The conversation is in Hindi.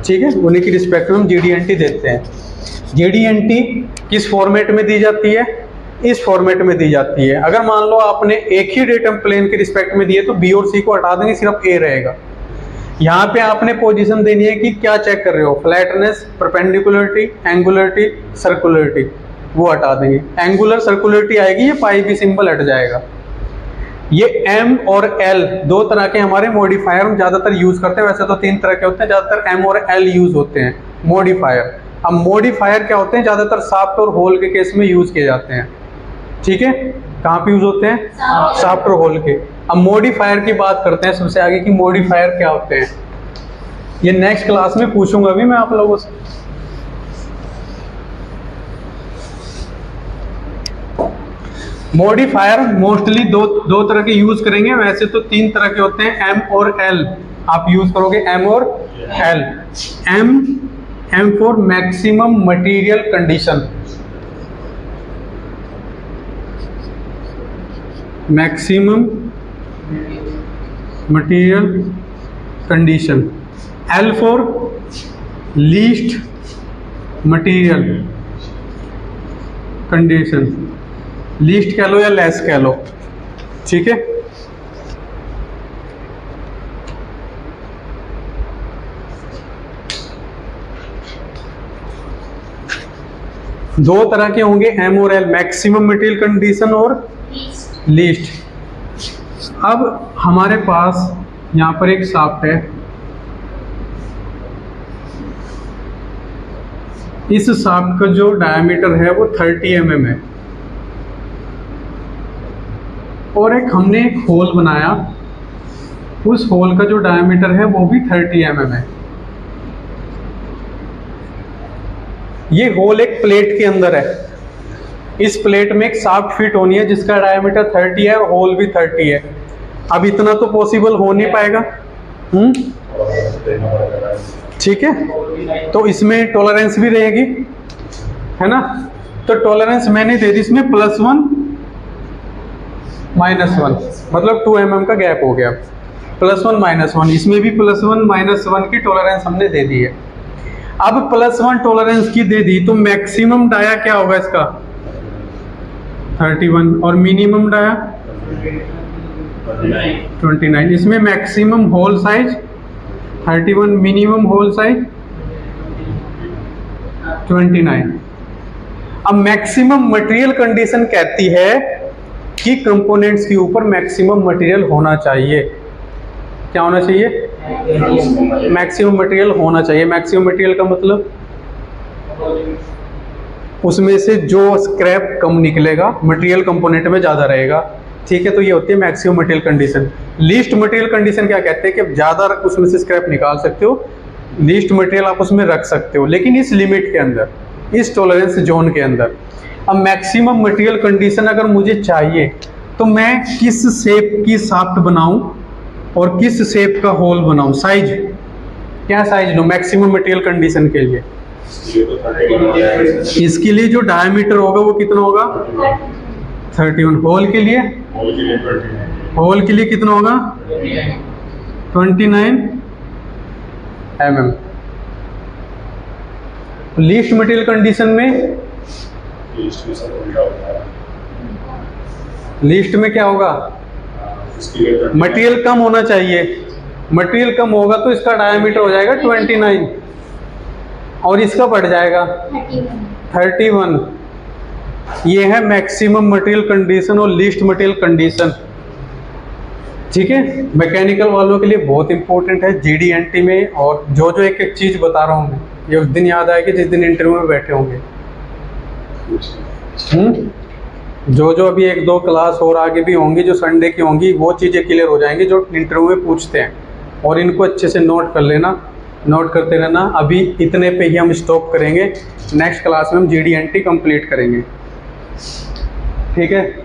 ठीक है, उन्हीं की रिस्पेक्ट में हम GD&T देते हैं। GD&T किस फॉर्मेट में दी जाती है? इस फॉर्मेट में दी जाती है। अगर मान लो आपने एक ही डेटम प्लेन के रिस्पेक्ट में दिए तो B और C को हटा देंगे, सिर्फ A रहेगा। यहाँ पे आपने पोजीशन देनी है कि क्या चेक कर रहे हो, फ्लैटनेस, परपेंडिकुलरिटी, एंगुलरिटी, सर्कुलरिटी, वो हटा देंगे। एंगुलर सर्कुलरिटी आएगी, ये पाई भी सिंबल हट जाएगा। ये M और L दो तरह के हमारे मॉडिफायर हम ज़्यादातर यूज़ करते हैं। वैसे तो 3 तरह के होते हैं, ज़्यादातर M और L यूज़ होते हैं मॉडिफायर। अब मॉडिफायर क्या होते हैं? ज़्यादातर शाफ्ट और होल के केस में यूज़ किए जाते हैं। ठीक है, कहाँ पे यूज़ होते हैं? शाफ्ट और होल के। अब मॉडिफायर की बात करते हैं सबसे आगे कि मॉडिफायर क्या होते हैं। ये नेक्स्ट क्लास में पूछूंगा भी मैं आप लोगों से। मॉडिफायर मोस्टली दो तरह के यूज करेंगे। वैसे तो 3 तरह के होते हैं, M और L। आप यूज करोगे M और L। M for maximum material condition, maximum material condition. L for least material condition, least कह लो या लेस कह लो। ठीक है, दो तरह के होंगे M और L, मैक्सिमम मटेरियल कंडीशन और लीस्ट। अब हमारे पास यहाँ पर एक शाफ्ट है, इस शाफ्ट का जो डायमीटर है वो 30 mm है, और हमने एक होल बनाया, उस होल का जो डायमीटर है वो भी 30 mm है। ये होल एक प्लेट के अंदर है, इस प्लेट में एक शाफ्ट फिट होनी है जिसका डायमीटर 30 है और होल भी 30 है। अब इतना तो पॉसिबल हो नहीं पाएगा। ठीक है, तो इसमें टॉलरेंस भी रहेगी, है ना। तो टॉलरेंस मैंने दे दी इसमें +1 -1, मतलब 2 mm का गैप हो गया। +1 -1, इसमें भी +1 -1 की टॉलरेंस हमने दे दी है। अब +1 टॉलरेंस की दे दी तो मैक्सिमम डाया क्या होगा इसका? 31, और मिनिमम डाया 29। इसमें maximum hole size 31, minimum hole size 29। अब मैक्सिमम मटेरियल कंडीशन कहती है कि कंपोनेंट्स के ऊपर मैक्सिमम मटेरियल होना चाहिए। क्या होना चाहिए? मैक्सिमम मटेरियल होना चाहिए। मैक्सिमम मटेरियल का मतलब उसमें से जो स्क्रैप कम निकलेगा, मटेरियल कंपोनेंट में ज़्यादा रहेगा। ठीक है, तो ये होती है maximum material condition. Least material condition क्या कहते हैं कि ज़्यादा उसमें से स्क्रैप निकाल सकते हो, लीस्ट मटेरियल आप उसमें रख सकते हो, लेकिन इस लिमिट के अंदर, इस टॉलरेंस जोन के अंदर। अब मैक्सिमम मटेरियल कंडीशन अगर मुझे चाहिए तो मैं किस शेप की शाफ्ट बनाऊं और किस शेप का होल बनाऊं? साइज, क्या साइज लूं मैक्सिमम मटेरियल कंडीशन के लिए? इसके लिए जो डायमीटर होगा वो कितना होगा? 31। होल के लिए? होल के लिए कितना होगा? 29 mm। लीस्ट मटेरियल कंडीशन में, लीस्ट में क्या होगा? मटेरियल कम होना चाहिए। मटेरियल कम होगा तो इसका डायमीटर हो जाएगा 29 और इसका बढ़ जाएगा 31। ये है मैक्सिमम मटेरियल कंडीशन और लीस्ट मटेरियल कंडीशन। ठीक है, मैकेनिकल वालों के लिए बहुत इंपॉर्टेंट है GD&T में। और जो एक एक चीज़ बता रहा हूँ मैं, ये उस दिन याद आएगी जिस दिन इंटरव्यू में बैठे होंगे। जो अभी 1-2 क्लास और आगे भी होंगी, जो संडे की होंगी, वो चीज़ें क्लियर हो जाएंगी जो इंटरव्यू में पूछते हैं। और इनको अच्छे से नोट कर लेना, नोट करते रहना। अभी इतने पे ही हम स्टॉप करेंगे, नेक्स्ट क्लास में हम GD&T कंप्लीट करेंगे। ठीक है।